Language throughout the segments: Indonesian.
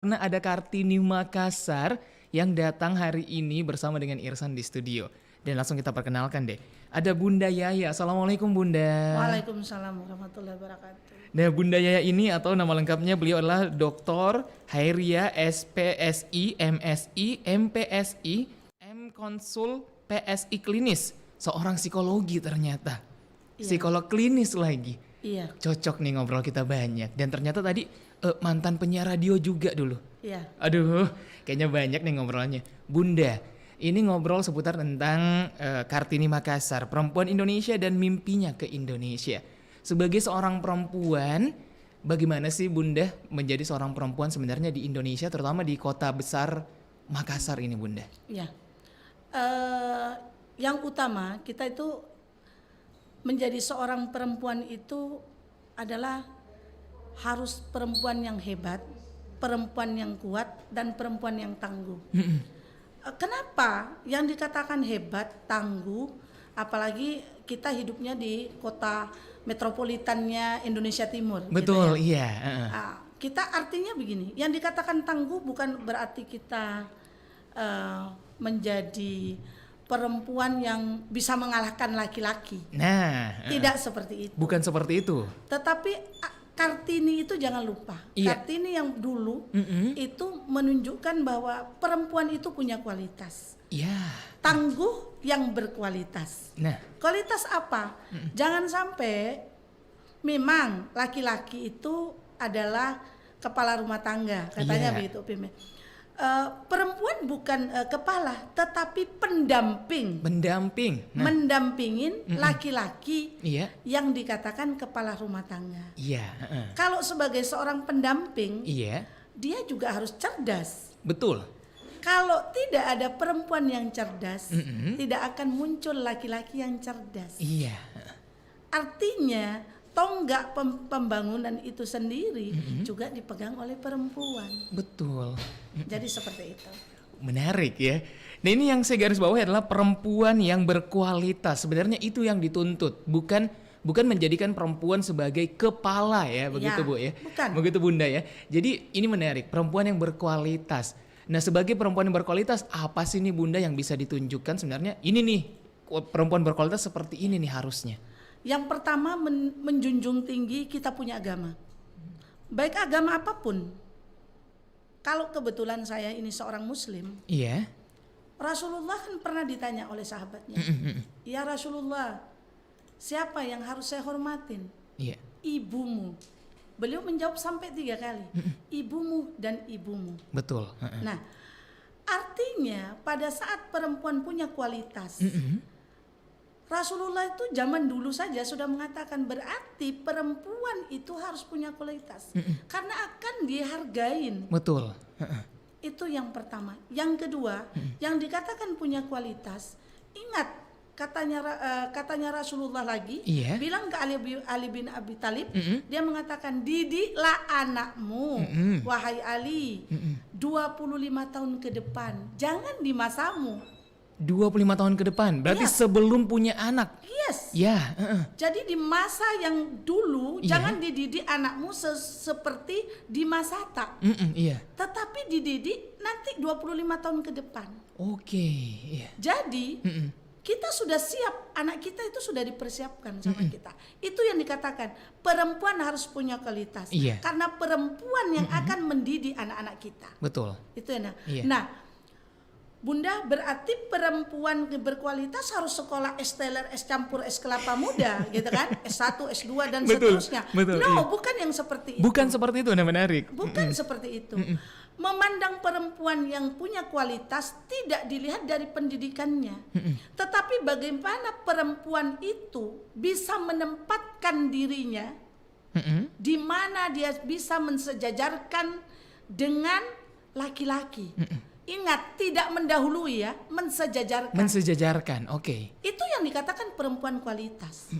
Karena ada Kartini Makassar yang datang hari ini bersama dengan Irsan di studio. Dan langsung kita perkenalkan deh. Ada Bunda Yaya. Assalamualaikum Bunda. Waalaikumsalam warahmatullahi wabarakatuh. Nah, Bunda Yaya ini atau nama lengkapnya beliau adalah Dr. Hairia SPSI, MSI, MPSI, M Konsul PSI Klinis. Seorang psikologi ternyata. Iya. Psikolog klinis lagi. Iya, Cocok nih ngobrol kita banyak. Dan ternyata tadi mantan penyiar radio juga dulu. iya. Aduh, kayaknya banyak nih ngobrolnya. Bunda, ini ngobrol seputar tentang Kartini Makassar, perempuan Indonesia dan mimpinya ke Indonesia. Sebagai seorang perempuan, bagaimana sih Bunda menjadi seorang perempuan sebenarnya di Indonesia, terutama di kota besar Makassar ini Bunda? Iya. Yang utama kita itu menjadi seorang perempuan itu adalah harus perempuan yang hebat, perempuan yang kuat, dan perempuan yang tangguh. Kenapa yang dikatakan hebat, tangguh, apalagi kita hidupnya di kota metropolitannya Indonesia Timur. Betul, gitu ya. iya. Kita artinya begini, yang dikatakan tangguh bukan berarti kita menjadi perempuan yang bisa mengalahkan laki-laki. Nah, Tidak seperti itu. bukan seperti itu. Tetapi Kartini itu jangan lupa. Iya. Kartini yang dulu itu menunjukkan bahwa perempuan itu punya kualitas. Iya. Tangguh yang berkualitas. Nah, Kualitas apa? Jangan sampai memang laki-laki itu adalah kepala rumah tangga, katanya Iya. begitu, Pime. Perempuan bukan kepala, tetapi pendamping, pendamping. Nah, mendampingin laki-laki iya. yang dikatakan kepala rumah tangga. Iya, Kalau sebagai seorang pendamping, iya. dia juga harus cerdas. Betul. Kalau tidak ada perempuan yang cerdas, tidak akan muncul laki-laki yang cerdas. Iya. Artinya tonggak pembangunan itu sendiri juga dipegang oleh perempuan. Betul. Jadi seperti itu. Menarik ya. Nah, ini yang saya garis bawahi adalah perempuan yang berkualitas. Sebenarnya itu yang dituntut, bukan menjadikan perempuan sebagai kepala ya, begitu Ya, Bu ya. bukan. Begitu Bunda ya. Jadi ini menarik, perempuan yang berkualitas. Nah, sebagai perempuan yang berkualitas, apa sih nih Bunda yang bisa ditunjukkan sebenarnya? Ini nih, perempuan berkualitas seperti ini nih harusnya. Yang pertama menjunjung tinggi kita punya agama. Baik agama apapun. Kalau kebetulan saya ini seorang muslim, Iya. Rasulullah kan pernah ditanya oleh sahabatnya, "Ya Rasulullah, siapa yang harus saya hormatin?" Iya. "Ibumu." Beliau menjawab sampai 3 kali. Ibumu dan ibumu. Betul. Nah, artinya pada saat perempuan punya kualitas, Rasulullah itu zaman dulu saja sudah mengatakan berarti perempuan itu harus punya kualitas karena akan dihargain. Betul. Itu yang pertama. Yang kedua, yang dikatakan punya kualitas, ingat katanya Rasulullah lagi, Iya. bilang ke Ali bin Abi Thalib, dia mengatakan didiklah anakmu, wahai Ali, 25 tahun ke depan, jangan di masamu. 25 tahun ke depan, berarti Iya. sebelum punya anak. Yes. Ya, Jadi di masa yang dulu Iya. jangan dididik anakmu seperti di masa tak, iya. tetapi dididik nanti 25 tahun ke depan. Oke, iya. Jadi kita sudah siap, anak kita itu sudah dipersiapkan sama kita. Itu yang dikatakan perempuan harus punya kualitas. Iya. Karena perempuan yang akan mendidik anak-anak kita. Betul. Itu ya. Iya. Nah, Bunda, berarti perempuan berkualitas harus sekolah S teler, S campur, S kelapa muda, gitu kan? S1, S2 dan Betul, seterusnya. betul, No, iya. bukan yang seperti itu. Bukan seperti itu, nah menarik. Bukan seperti itu. Memandang perempuan yang punya kualitas tidak dilihat dari pendidikannya, tetapi bagaimana perempuan itu bisa menempatkan dirinya di mana dia bisa mensejajarkan dengan laki-laki. Ingat, tidak mendahului ya, mensejajarkan. Mensejajarkan, oke. Itu yang dikatakan perempuan kualitas.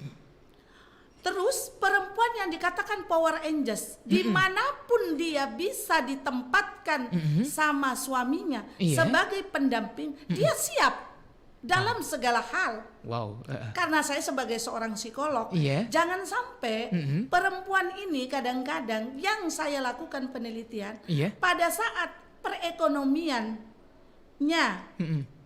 Terus perempuan yang dikatakan power angels, dimanapun dia bisa ditempatkan sama suaminya Iya. sebagai pendamping, dia siap. dalam segala hal. Wow. Karena saya sebagai seorang psikolog, Iya. jangan sampai perempuan ini kadang-kadang yang saya lakukan penelitian, Iya. pada saat perekonomiannya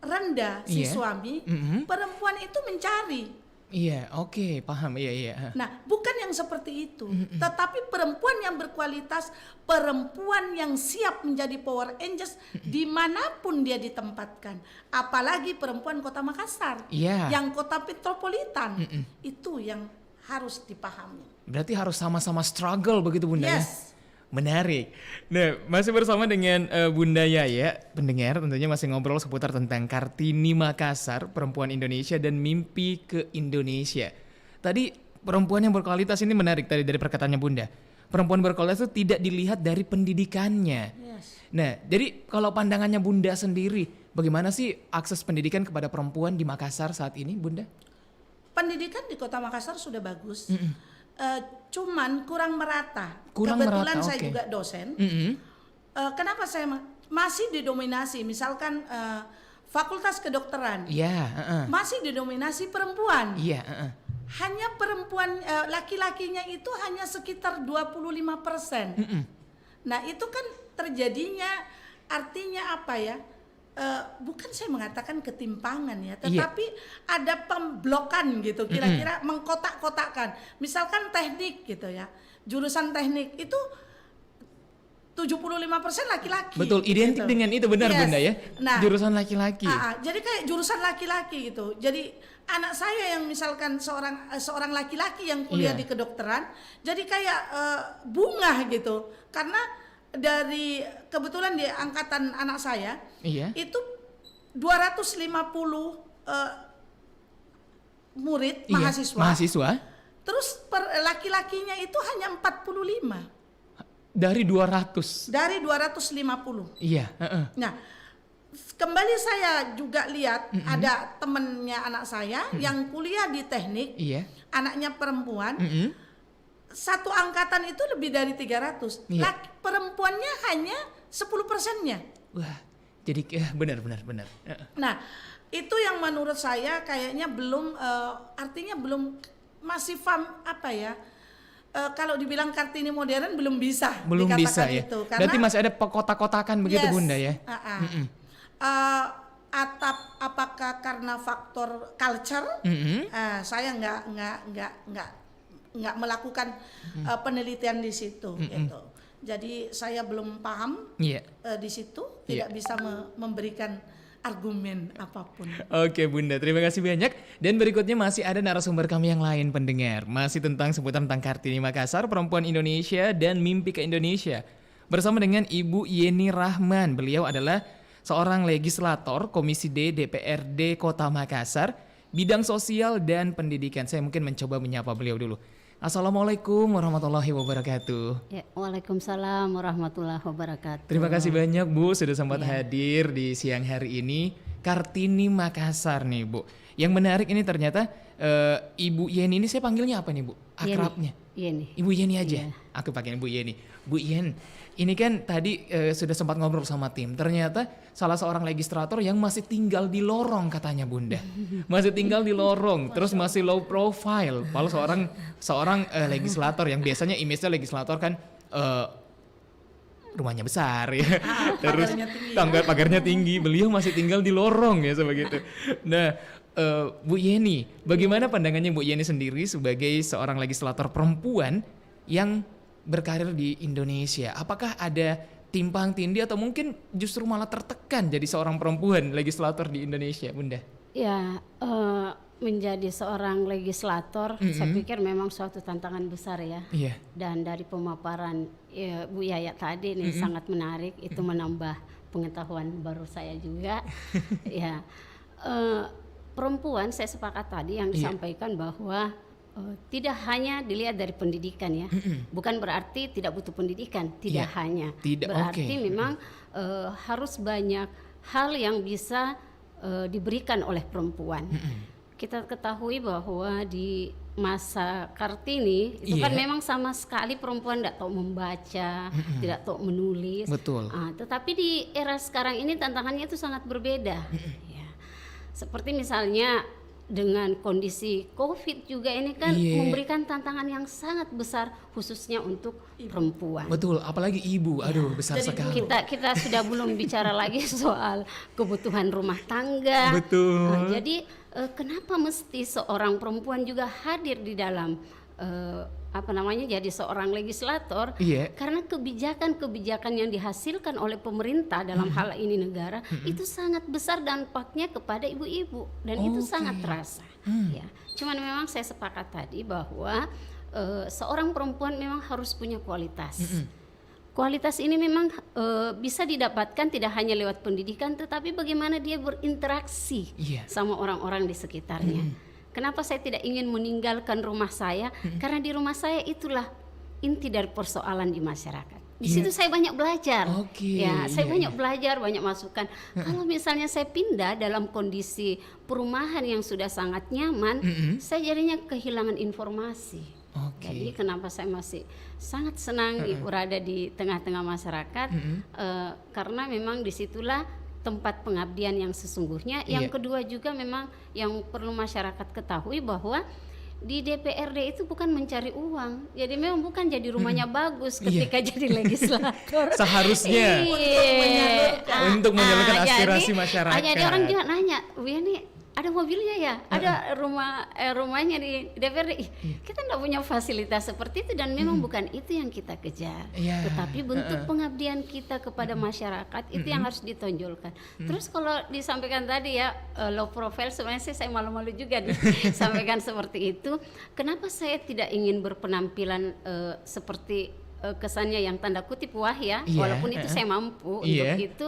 rendah si Iya. suami, perempuan itu mencari. Iya, oke, paham. Iya. Nah, bukan yang seperti itu, tetapi perempuan yang berkualitas, perempuan yang siap menjadi power angels dimanapun dia ditempatkan. Apalagi perempuan Kota Makassar, Iya. yang kota metropolitan, itu yang harus dipahami. Berarti harus sama-sama struggle begitu Bunda ya? Yes. Menarik. Nah, masih bersama dengan Bunda Yaya, pendengar tentunya masih ngobrol seputar tentang Kartini Makassar, perempuan Indonesia dan mimpi ke Indonesia. Tadi perempuan yang berkualitas ini menarik tadi dari perkataannya Bunda. Perempuan berkualitas itu tidak dilihat dari pendidikannya. Yes. Nah, jadi kalau pandangannya Bunda sendiri, bagaimana sih akses pendidikan kepada perempuan di Makassar saat ini, Bunda? Pendidikan di Kota Makassar sudah bagus. Cuman kurang merata. Kurang Kebetulan merata, saya oke. juga dosen. Kenapa saya masih didominasi? Misalkan Fakultas Kedokteran Iya, masih didominasi perempuan. Iya, Hanya perempuan, laki-lakinya itu hanya sekitar 25%. Nah itu kan terjadinya, artinya apa ya? Bukan saya mengatakan ketimpangan ya, tetapi ada pemblokan gitu, kira-kira mengkotak-kotakkan. Misalkan teknik gitu ya, jurusan teknik itu 75% laki-laki. betul, identik gitu. dengan itu benar Yes. Bunda ya. Nah, Jurusan laki-laki. jadi kayak jurusan laki-laki gitu. Jadi anak saya yang misalkan seorang laki-laki yang kuliah Iya. di kedokteran, jadi kayak bunga gitu. Karena dari kebetulan di angkatan anak saya Iya. itu 250 murid Iya, mahasiswa. Mahasiswa Terus laki-lakinya itu hanya 45 dari 200. dari 250. Iya, Nah, kembali saya juga lihat ada temennya anak saya yang kuliah di teknik, Iya. anaknya perempuan, satu angkatan itu lebih dari 300. Iya. Perempuannya hanya 10%-nya. Wah, jadi benar. Nah, itu yang menurut saya kayaknya belum, artinya belum masih apa ya? Kalau dibilang Kartini modern belum bisa Belum bisa dikatakan ya. itu. Berarti masih ada kotak-kotakan begitu Yes. Bunda ya. Apakah karena faktor culture? Saya nggak melakukan penelitian di situ gitu. Jadi saya belum paham Iya. di situ, tidak bisa memberikan argumen apapun. Oke Bunda, terima kasih banyak. Dan berikutnya masih ada narasumber kami yang lain pendengar. Masih seputar tentang Kartini Makassar, perempuan Indonesia dan mimpi ke Indonesia. Bersama dengan Ibu Yeni Rahman. Beliau adalah seorang legislator Komisi D DPRD Kota Makassar, bidang sosial dan pendidikan. Saya mungkin mencoba menyapa beliau dulu. Assalamualaikum warahmatullahi wabarakatuh. Ya, Waalaikumsalam warahmatullahi wabarakatuh. Terima kasih banyak Bu sudah sempat hadir di siang hari ini. Kartini Makassar nih Bu. Yang menarik ini ternyata Ibu Yeni ini saya panggilnya apa nih Bu? Akrabnya? Yeni. Ibu Yeni aja. Iya. Aku pakai Bu Yeni. Bu Yen, ini kan tadi sudah sempat ngobrol sama tim. Ternyata salah seorang legislator yang masih tinggal di lorong katanya Bunda. Masih tinggal di lorong, terus masih low profile. Kalau seorang legislator yang biasanya image-nya legislator kan rumahnya besar ya. Terus pagarnya tinggi. Beliau masih tinggal di lorong ya sebegitu. Nah, Bu Yeni, bagaimana pandangannya Bu Yeni sendiri sebagai seorang legislator perempuan yang berkarir di Indonesia? Apakah ada timpang tindih atau mungkin justru malah tertekan jadi seorang perempuan legislator di Indonesia, Bunda? Ya, menjadi seorang legislator, saya pikir memang suatu tantangan besar ya. Iya. Dan dari pemaparan Bu Yaya tadi ini sangat menarik, itu menambah pengetahuan baru saya juga. Ya, perempuan saya sepakat tadi yang disampaikan bahwa tidak hanya dilihat dari pendidikan ya, bukan berarti tidak butuh pendidikan, tidak hanya. Tidak, berarti memang harus banyak hal yang bisa diberikan oleh perempuan. Kita ketahui bahwa di masa Kartini itu kan memang sama sekali perempuan tidak tahu membaca, tidak tahu menulis. Betul. Tetapi di era sekarang ini tantangannya itu sangat berbeda. Ya. seperti misalnya dengan kondisi COVID juga ini kan Iya. memberikan tantangan yang sangat besar khususnya untuk perempuan. Betul, apalagi ibu. Aduh, besar Jadi sekali. Kita sudah belum bicara lagi soal kebutuhan rumah tangga. Betul. Jadi kenapa mesti seorang perempuan juga hadir di dalam jadi seorang legislator? Iya. Karena kebijakan-kebijakan yang dihasilkan oleh pemerintah dalam hal ini negara itu sangat besar dampaknya kepada ibu-ibu dan itu Oke. sangat terasa. Ya, cuman memang saya sepakat tadi bahwa seorang perempuan memang harus punya kualitas. Kualitas ini memang bisa didapatkan tidak hanya lewat pendidikan, tetapi bagaimana dia berinteraksi Iya. sama orang-orang di sekitarnya. Kenapa saya tidak ingin meninggalkan rumah saya? Karena di rumah saya itulah inti dari persoalan di masyarakat. Di Iya. situ saya banyak belajar. Oke, Ya, saya iya, banyak belajar, banyak masukan. Kalau misalnya saya pindah dalam kondisi perumahan yang sudah sangat nyaman, saya jadinya kehilangan informasi. Oke. Jadi kenapa saya masih sangat senang berada di tengah-tengah masyarakat, karena memang disitulah tempat pengabdian yang sesungguhnya. Yang Iya. kedua juga memang yang perlu masyarakat ketahui bahwa di DPRD itu bukan mencari uang, jadi memang bukan jadi rumahnya bagus ketika jadi legislator. Seharusnya. Untuk menyalurkan aspirasi masyarakat. Jadi orang juga nanya, "Bu Yani ada mobilnya ya, ada rumahnya di DPRD." Kita enggak punya fasilitas seperti itu dan memang bukan itu yang kita kejar. Iya. Tetapi bentuk pengabdian kita kepada masyarakat itu yang harus ditonjolkan. Terus kalau disampaikan tadi ya low profile, sebenarnya saya malu-malu juga disampaikan seperti itu. Kenapa saya tidak ingin berpenampilan seperti kesannya yang tanda kutip wah ya, Iya, walaupun itu saya mampu Iya. untuk itu.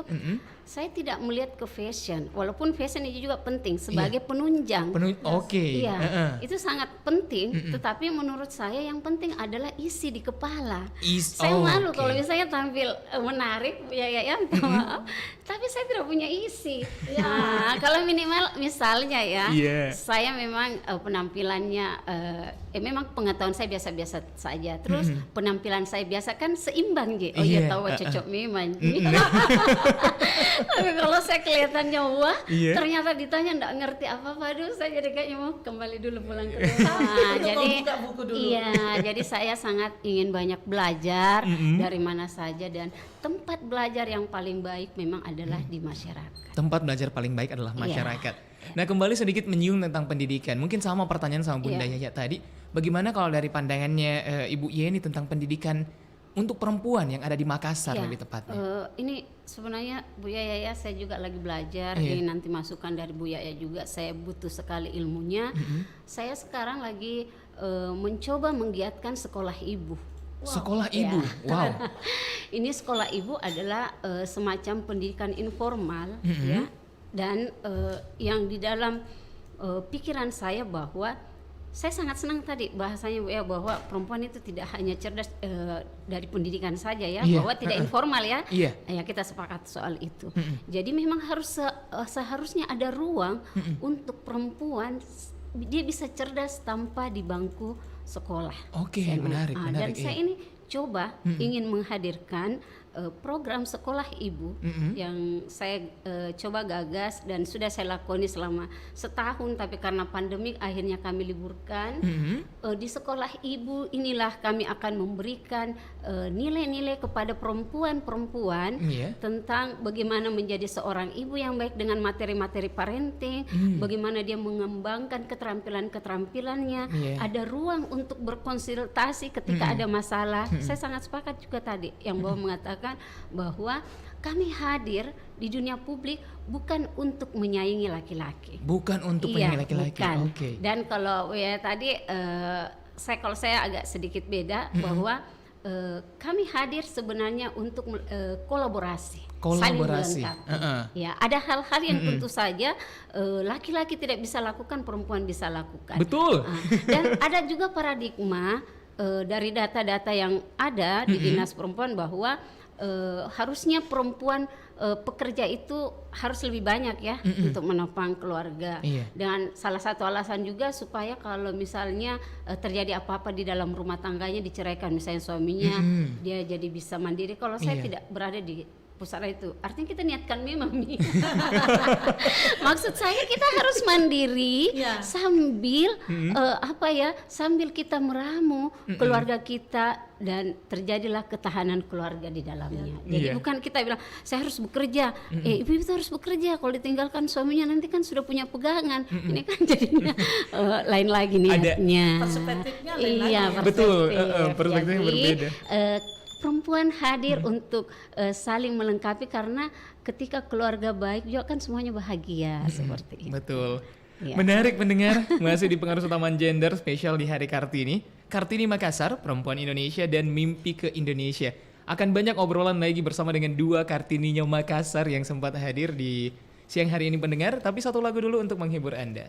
Saya tidak melihat ke fashion, walaupun fashion itu juga penting sebagai penunjang. Oke. Iya, itu sangat penting. Tetapi menurut saya yang penting adalah isi di kepala. Saya malu Oke. kalau misalnya tampil menarik, ya, maaf. Tapi saya tidak punya isi. Nah, kalau minimal misalnya ya, Iya. saya memang penampilannya, memang pengetahuan saya biasa-biasa saja. Terus penampilan saya biasa kan seimbang gitu. Oh Iya, iya, tahu cocok memang. Tapi kalau saya kelihatannya wah, Iya. ternyata ditanya enggak ngerti apa-apa, aduh saya jadi kayaknya mau kembali dulu pulang ke rumah. Jadi buka buku dulu. iya, jadi saya sangat ingin banyak belajar dari mana saja dan tempat belajar yang paling baik memang adalah di masyarakat. Tempat belajar paling baik adalah masyarakat. Nah, kembali sedikit menyinggung tentang pendidikan. Mungkin sama pertanyaan sama Bunda Yaya tadi. Bagaimana kalau dari pandangannya Ibu Yeni tentang pendidikan untuk perempuan yang ada di Makassar Ya, lebih tepatnya? ini sebenarnya Bu Yaya saya juga lagi belajar. Iya. Ini nanti masukan dari Bu Yaya juga. Saya butuh sekali ilmunya. Saya sekarang lagi mencoba menggiatkan sekolah ibu. Sekolah ibu. Wow. Ini sekolah ibu adalah semacam pendidikan informal ya, dan yang di dalam pikiran saya bahwa saya sangat senang tadi bahasanya Bu ya, bahwa perempuan itu tidak hanya cerdas dari pendidikan saja ya, Iya. bahwa tidak informal ya. Iya. Ya, kita sepakat soal itu. Jadi memang harus seharusnya ada ruang untuk perempuan dia bisa cerdas tanpa di bangku sekolah. Oke, Saya menarik, dan menarik. saya ini coba ingin menghadirkan program sekolah ibu yang saya coba gagas dan sudah saya lakoni selama setahun, tapi karena pandemik akhirnya kami liburkan. Di sekolah ibu inilah kami akan memberikan nilai-nilai kepada perempuan-perempuan Iya. tentang bagaimana menjadi seorang ibu yang baik dengan materi-materi parenting, bagaimana dia mengembangkan keterampilan-keterampilannya, ada ruang untuk berkonsultasi ketika ada masalah. Saya sangat sepakat juga tadi yang Bapak mengatakan bahwa kami hadir di dunia publik bukan untuk menyaingi laki-laki. Bukan untuk penyanyi laki-laki. Bukan. Oke. Dan kalau ya tadi kalau saya agak sedikit beda bahwa kami hadir sebenarnya untuk kolaborasi. Saling Kolaborasi. melengkapi. Ya, ada hal-hal yang tentu saja laki-laki tidak bisa lakukan, perempuan bisa lakukan. Betul. Dan ada juga paradigma dari data-data yang ada di Dinas Perempuan bahwa harusnya perempuan pekerja itu harus lebih banyak ya untuk menopang keluarga. Iya. Dan salah satu alasan juga supaya kalau misalnya terjadi apa-apa di dalam rumah tangganya, diceraikan misalnya suaminya, dia jadi bisa mandiri. Kalau saya Iya. tidak berada di pusara itu. Artinya kita niatkan memang nih. Maksud saya kita harus mandiri Ya. sambil sambil kita meramu keluarga kita dan terjadilah ketahanan keluarga di dalamnya. Jadi Iya. bukan kita bilang saya harus bekerja. Ibu itu harus bekerja. Kalau ditinggalkan suaminya nanti kan sudah punya pegangan. Ini kan jadinya lain lagi niatnya. Perspektifnya lain Iya, lagi. Betul, perspektif. perspektifnya Jadi, berbeda. perempuan hadir untuk saling melengkapi karena ketika keluarga baik juga kan semuanya bahagia seperti itu. Betul. Iya. Menarik mendengar, masih di pengaruh utamaan gender spesial di Hari Kartini. Kartini Makassar, perempuan Indonesia dan mimpi ke Indonesia. Akan banyak obrolan lagi bersama dengan dua Kartininya Makassar yang sempat hadir di siang hari ini pendengar. Tapi satu lagu dulu untuk menghibur Anda.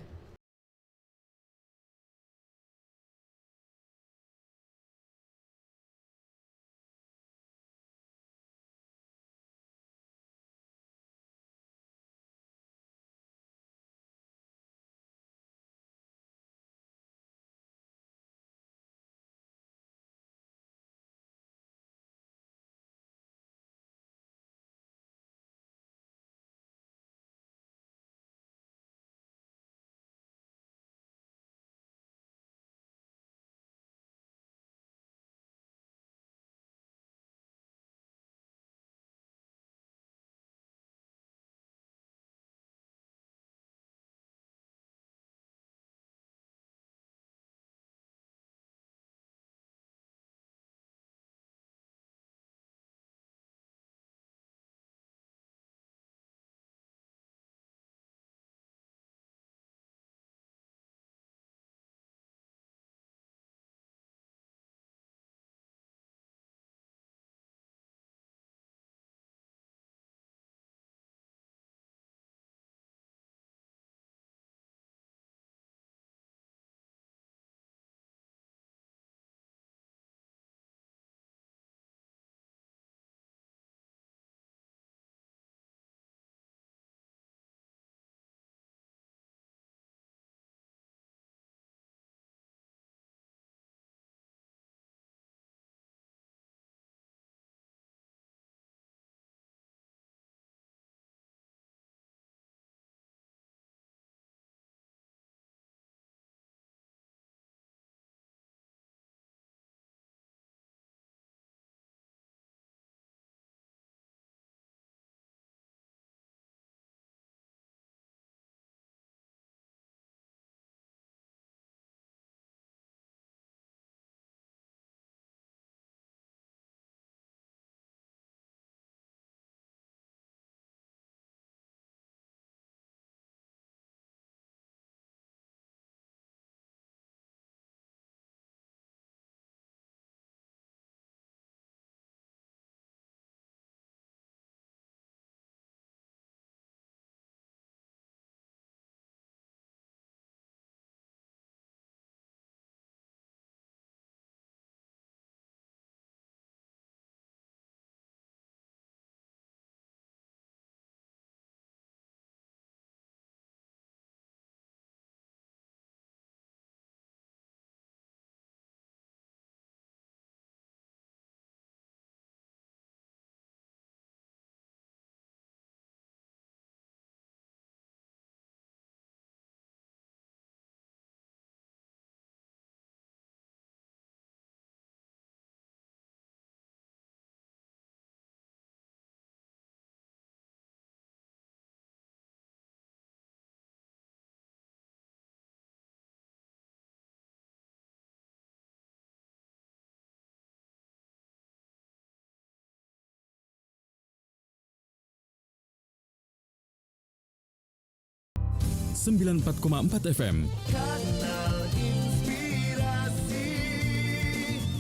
Sembilan 94,4 FM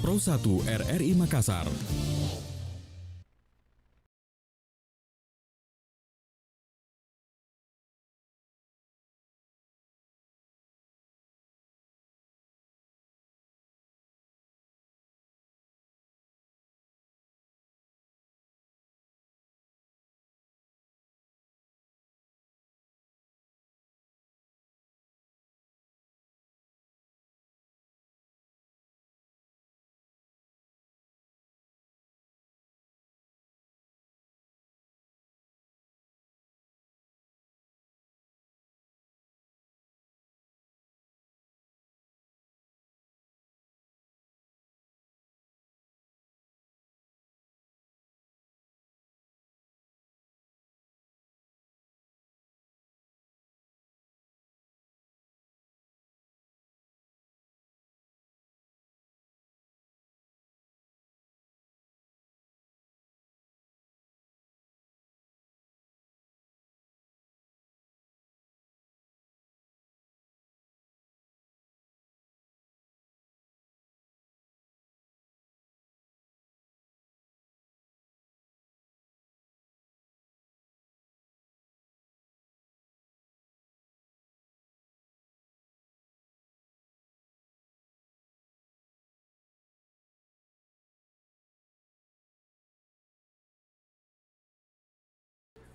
Pro 1 RRI Makassar.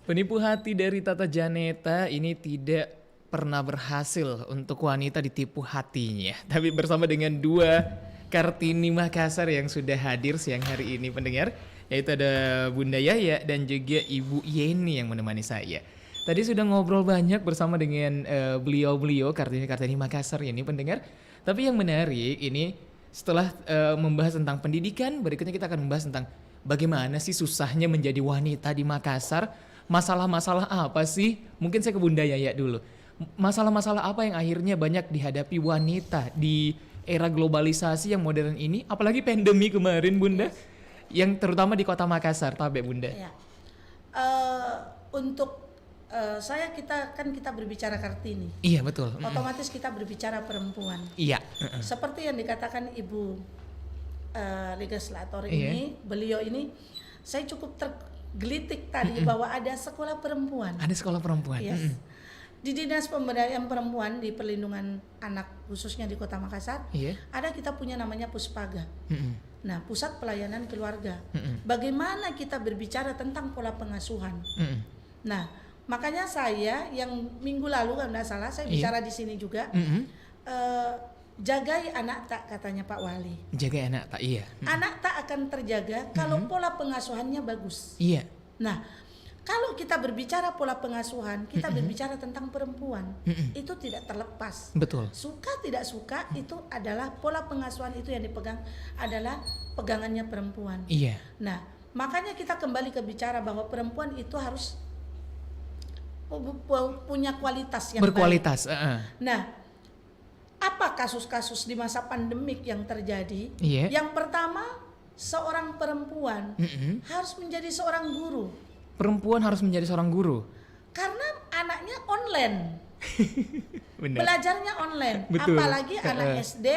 Penipu hati dari Tata Janeta ini tidak pernah berhasil untuk wanita ditipu hatinya. Tapi bersama dengan dua Kartini Makassar yang sudah hadir siang hari ini pendengar, yaitu ada Bunda Yaya dan juga Ibu Yeni yang menemani saya. Tadi sudah ngobrol banyak bersama dengan beliau-beliau Kartini Makassar ini pendengar. Tapi yang menarik ini setelah membahas tentang pendidikan, berikutnya kita akan membahas tentang bagaimana sih susahnya menjadi wanita di Makassar. Masalah-masalah apa sih? Mungkin saya ke Bunda Yaya dulu. Masalah-masalah apa yang akhirnya banyak dihadapi wanita di era globalisasi yang modern ini, apalagi pandemi kemarin Bunda, yang terutama di kota Makassar, Tabe Bunda. Ya. Untuk kita berbicara Kartini. Iya betul. Otomatis kita berbicara perempuan. Iya. Seperti yang dikatakan Ibu legislator Iya. ini, beliau ini, saya cukup tergelitik tadi bahwa ada sekolah perempuan. Ada sekolah perempuan. Yes. Di Dinas Pemberdayaan Perempuan di Perlindungan Anak khususnya di Kota Makassar, Iya. ada kita punya namanya Puspaga. Nah, Pusat Pelayanan Keluarga. Mm-mm. Bagaimana kita berbicara tentang pola pengasuhan. Nah, makanya saya yang minggu lalu kalau tidak salah saya bicara di sini juga, jagai anak tak, katanya Pak Wali. Jaga anak tak, iya. Anak tak akan terjaga kalau pola pengasuhannya bagus. Iya. Nah, kalau kita berbicara pola pengasuhan, kita berbicara tentang perempuan. Itu tidak terlepas. Betul. Suka tidak suka itu adalah pola pengasuhan, itu yang dipegang adalah pegangannya perempuan. Iya. Nah, makanya kita kembali ke bicara bahwa perempuan itu harus punya kualitas yang Berkualitas. baik. Nah, apa kasus-kasus di masa pandemik yang terjadi? Iya. Yang pertama, seorang perempuan harus menjadi seorang guru. Perempuan harus menjadi seorang guru. Karena anaknya online, Benar. belajarnya online. Betul. Apalagi anak SD,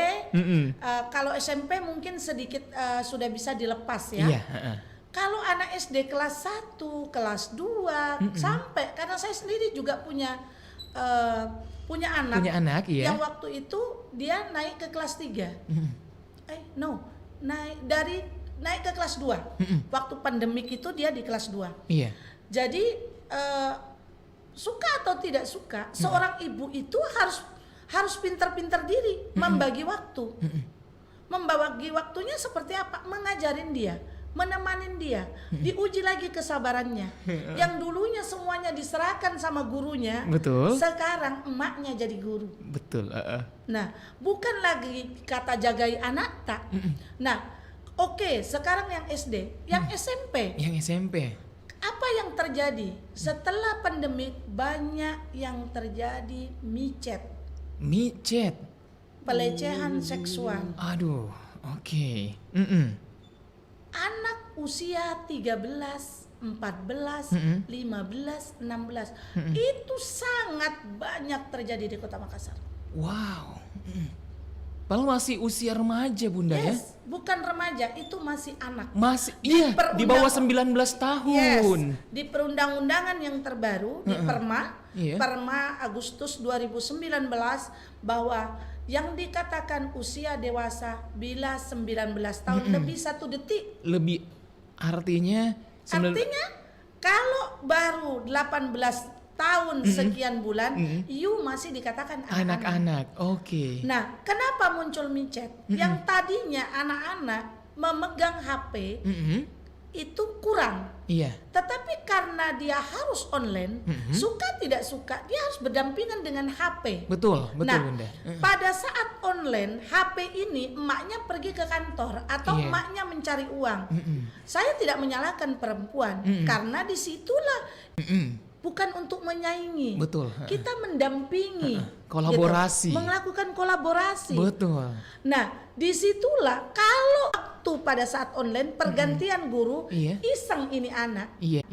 kalau SMP mungkin sedikit sudah bisa dilepas ya. Iya. Kalau anak SD kelas 1, kelas 2 sampai, karena saya sendiri juga punya anak. Punya anak, iya. Yang waktu itu dia naik ke kelas 3. Naik ke kelas 2. Waktu pandemik itu dia di kelas 2. Iya. Jadi suka atau tidak suka, seorang ibu itu harus pintar-pintar diri membagi waktu. Membagi waktunya seperti apa? Mengajarin dia, menemanin dia, diuji lagi kesabarannya. Yang dulunya semuanya diserahkan sama gurunya, Betul. sekarang emaknya jadi guru. Betul. Nah, bukan lagi kata jagai anak tak. Nah, oke, sekarang yang SD, yang SMP. Yang SMP. Apa yang terjadi? Setelah pandemi banyak yang terjadi micet, Micet. pelecehan seksual. Aduh. Oke. Anak usia 13, 14, 15, 16 itu sangat banyak terjadi di Kota Makassar. Wow. Padahal masih usia remaja Bunda ya. Yes, bukan remaja, itu masih anak. Masih iya di bawah 19 tahun. Yes, di perundang-undangan yang terbaru di Perma, Iya. Perma Agustus 2019 bahwa yang dikatakan usia dewasa bila 19 tahun lebih 1 detik. Lebih artinya Artinya kalau baru 18 tahun sekian bulan, you masih dikatakan anak-anak. anak-anak. Oke. Nah, kenapa muncul micet? Yang tadinya anak-anak memegang HP itu kurang. Iya. Tetapi karena dia harus online, suka tidak suka, dia harus berdampingan dengan HP. Betul Nah, Bunda. pada saat online, HP ini emaknya pergi ke kantor atau Iya. emaknya mencari uang. Saya tidak menyalahkan perempuan karena disitulah bukan untuk menyaingi. Betul. Kita mendampingi. Kolaborasi. Gitu. Melakukan kolaborasi. Betul. Nah, disitulah kalau waktu pada saat online pergantian guru, Iya. iseng ini anak. Iya.